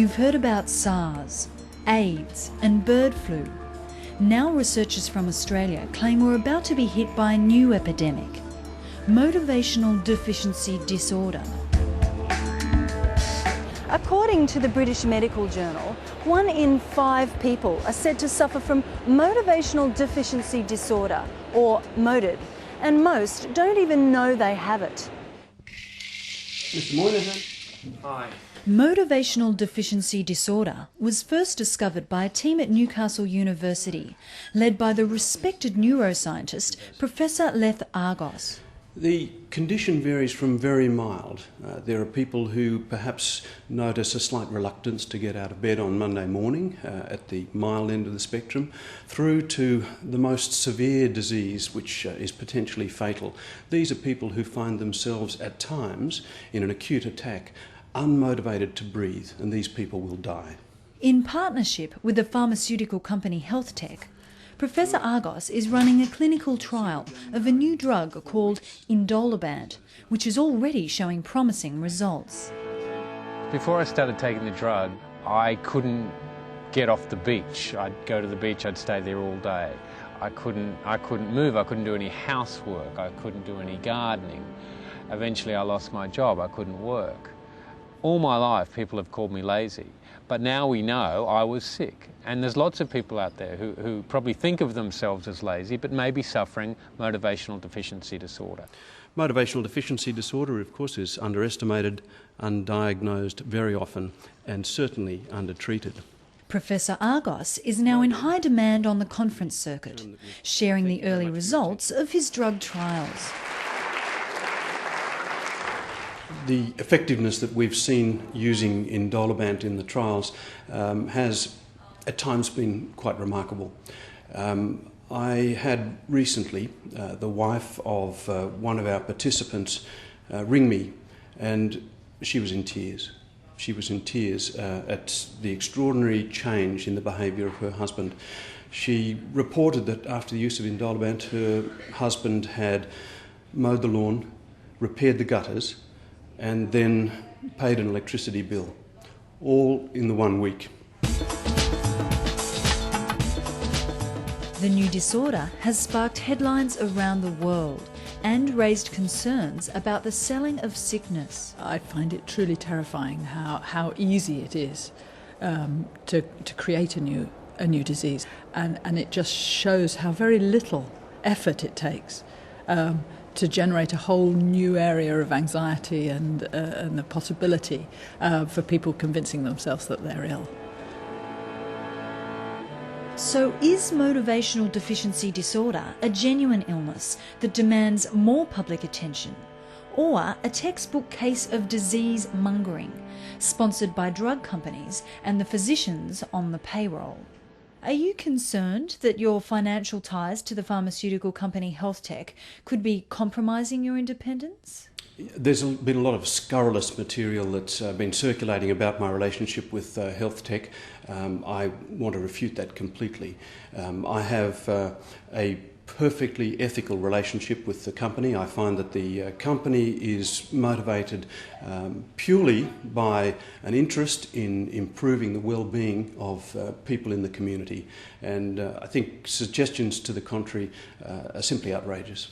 You've heard about SARS, AIDS and bird flu. Now researchers from Australia claim we're about to be hit by a new epidemic, motivational deficiency disorder. According to the British Medical Journal, 1 in 5 people are said to suffer from motivational deficiency disorder, or MODD, and most don't even know they have it. Mr. Moynihan. Hi. Motivational deficiency disorder was first discovered by a team at Newcastle University, led by the respected neuroscientist Professor Leth Argos. The condition varies from very mild. There are people who perhaps notice a slight reluctance to get out of bed on Monday morning at the mild end of the spectrum, through to the most severe disease, which is potentially fatal. These are people who find themselves at times in an acute attack unmotivated to breathe, and these people will die. In partnership with the pharmaceutical company HealthTech, Professor Argos is running a clinical trial of a new drug called Indolabant, which is already showing promising results. Before I started taking the drug, I couldn't get off the beach. I'd go to the beach, I'd stay there all day. I couldn't move, I couldn't do any housework, I couldn't do any gardening. Eventually I lost my job, I couldn't work. All my life people have called me lazy, but now we know I was sick. And there's lots of people out there who probably think of themselves as lazy, but may be suffering motivational deficiency disorder. Motivational deficiency disorder, of course, is underestimated, undiagnosed very often, and certainly undertreated. Professor Argos is now in high demand on the conference circuit, sharing the early results of his drug trials. The effectiveness that we've seen using Indolabant in the trials has at times been quite remarkable. I had recently the wife of one of our participants ring me, and she was in tears. She was in tears at the extraordinary change in the behaviour of her husband. She reported that after the use of Indolabant, her husband had mowed the lawn, repaired the gutters, and then paid an electricity bill, all in the 1 week. The new disorder has sparked headlines around the world and raised concerns about the selling of sickness. I find it truly terrifying how easy it is to create a new disease, and it just shows how very little effort it takes to generate a whole new area of anxiety and the possibility for people convincing themselves that they're ill. So is motivational deficiency disorder a genuine illness that demands more public attention, or a textbook case of disease mongering, sponsored by drug companies and the physicians on the payroll? Are you concerned that your financial ties to the pharmaceutical company HealthTech could be compromising your independence? There's been a lot of scurrilous material that's been circulating about my relationship with HealthTech. I want to refute that completely. I have a perfectly ethical relationship with the company. I find that the company is motivated purely by an interest in improving the well-being of people in the community, and I think suggestions to the contrary are simply outrageous.